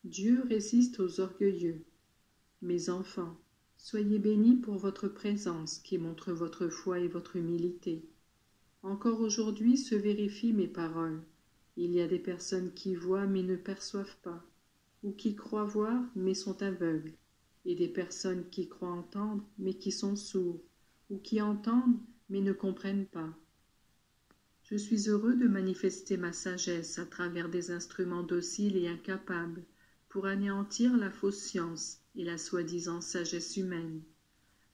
Dieu résiste aux orgueilleux. Mes enfants, soyez bénis pour votre présence qui montre votre foi et votre humilité. Encore aujourd'hui se vérifient mes paroles. Il y a des personnes qui voient mais ne perçoivent pas, ou qui croient voir mais sont aveugles, et des personnes qui croient entendre mais qui sont sourds, ou qui entendent mais ne comprennent pas. Je suis heureux de manifester ma sagesse à travers des instruments dociles et incapables, pour anéantir la fausse science et la soi-disant sagesse humaine.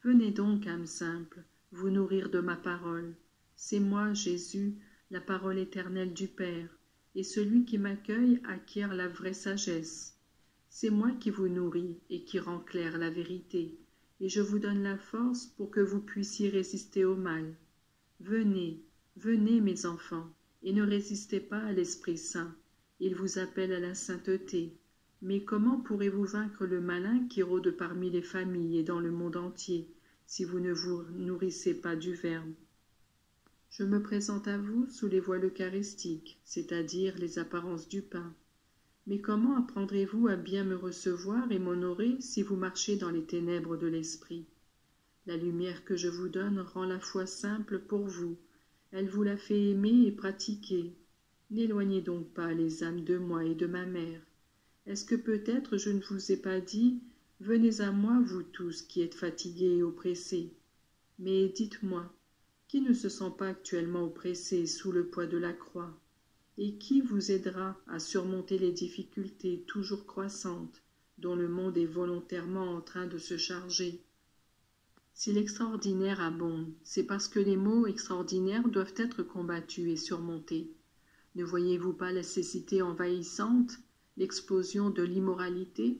Venez donc, âme simple, vous nourrir de ma parole. C'est moi, Jésus, la parole éternelle du Père, et celui qui m'accueille acquiert la vraie sagesse. C'est moi qui vous nourris et qui rend claire la vérité, et je vous donne la force pour que vous puissiez résister au mal. Venez, venez, mes enfants, et ne résistez pas à l'Esprit Saint. Il vous appelle à la sainteté. Mais comment pourrez-vous vaincre le malin qui rôde parmi les familles et dans le monde entier, si vous ne vous nourrissez pas du Verbe? Je me présente à vous sous les voiles eucharistiques, c'est-à-dire les apparences du pain. Mais comment apprendrez-vous à bien me recevoir et m'honorer si vous marchez dans les ténèbres de l'esprit? La lumière que je vous donne rend la foi simple pour vous. Elle vous la fait aimer et pratiquer. N'éloignez donc pas les âmes de moi et de ma mère. Est-ce que peut-être je ne vous ai pas dit « Venez à moi, vous tous qui êtes fatigués et oppressés ». Mais dites-moi, qui ne se sent pas actuellement oppressé sous le poids de la croix? Et qui vous aidera à surmonter les difficultés toujours croissantes dont le monde est volontairement en train de se charger? Si l'extraordinaire abonde, c'est parce que les maux extraordinaires doivent être combattus et surmontés. Ne voyez-vous pas la cécité envahissante, l'explosion de l'immoralité?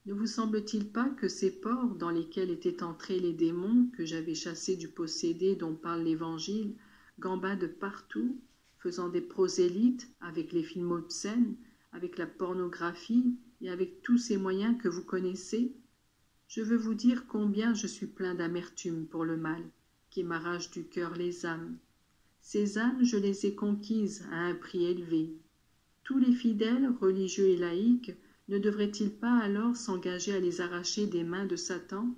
Ne vous semble-t-il pas que ces ports dans lesquels étaient entrés les démons que j'avais chassés du possédé dont parle l'Évangile gambadent partout, faisant des prosélytes avec les films obscènes, avec la pornographie et avec tous ces moyens que vous connaissez? Je veux vous dire combien je suis plein d'amertume pour le mal, qui m'arrache du cœur les âmes. Ces âmes, je les ai conquises à un prix élevé. Tous les fidèles, religieux et laïcs, ne devraient-ils pas alors s'engager à les arracher des mains de Satan?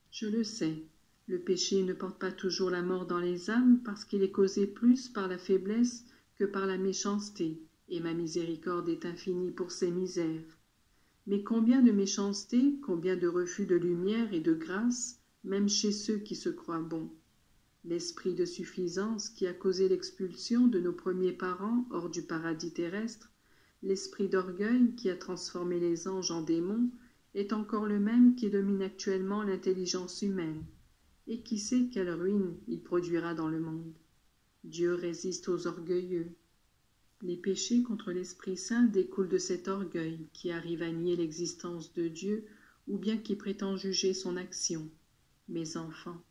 Je le sais, le péché ne porte pas toujours la mort dans les âmes parce qu'il est causé plus par la faiblesse que par la méchanceté, et ma miséricorde est infinie pour ces misères. Mais combien de méchanceté, combien de refus de lumière et de grâce, même chez ceux qui se croient bons. L'esprit de suffisance qui a causé l'expulsion de nos premiers parents hors du paradis terrestre, l'esprit d'orgueil qui a transformé les anges en démons, est encore le même qui domine actuellement l'intelligence humaine, et qui sait quelle ruine il produira dans le monde. Dieu résiste aux orgueilleux. Les péchés contre l'Esprit Saint découlent de cet orgueil qui arrive à nier l'existence de Dieu ou bien qui prétend juger son action. Mes enfants,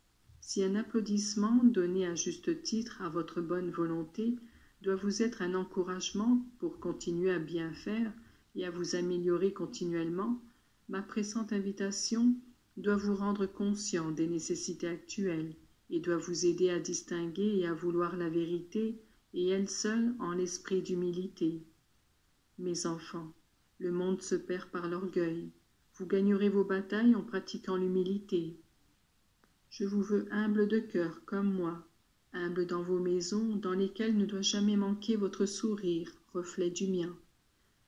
si un applaudissement donné à juste titre à votre bonne volonté doit vous être un encouragement pour continuer à bien faire et à vous améliorer continuellement, ma pressante invitation doit vous rendre conscient des nécessités actuelles et doit vous aider à distinguer et à vouloir la vérité, et elle seule en l'esprit d'humilité. Mes enfants, le monde se perd par l'orgueil. Vous gagnerez vos batailles en pratiquant l'humilité. Je vous veux humble de cœur comme moi, humble dans vos maisons dans lesquelles ne doit jamais manquer votre sourire, reflet du mien,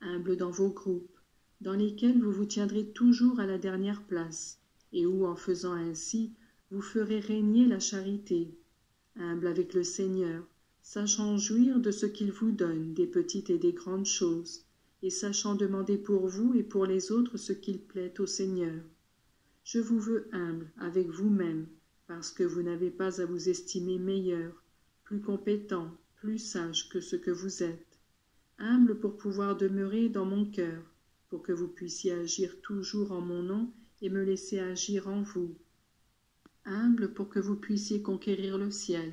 humble dans vos groupes, dans lesquels vous vous tiendrez toujours à la dernière place, et où, en faisant ainsi, vous ferez régner la charité, humble avec le Seigneur, sachant jouir de ce qu'il vous donne, des petites et des grandes choses, et sachant demander pour vous et pour les autres ce qu'il plaît au Seigneur. Je vous veux humble avec vous-même, parce que vous n'avez pas à vous estimer meilleur, plus compétent, plus sage que ce que vous êtes. Humble pour pouvoir demeurer dans mon cœur, pour que vous puissiez agir toujours en mon nom et me laisser agir en vous. Humble pour que vous puissiez conquérir le ciel,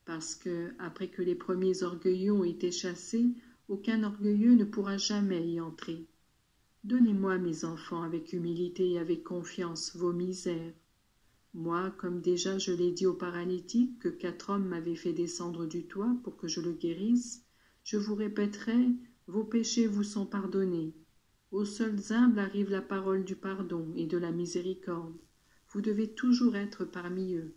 parce que, après que les premiers orgueilleux ont été chassés, aucun orgueilleux ne pourra jamais y entrer. Donnez-moi, mes enfants, avec humilité et avec confiance, vos misères. Moi, comme déjà je l'ai dit au paralytique que 4 hommes m'avaient fait descendre du toit pour que je le guérisse, je vous répéterai, vos péchés vous sont pardonnés. Aux seuls humbles arrive la parole du pardon et de la miséricorde. Vous devez toujours être parmi eux.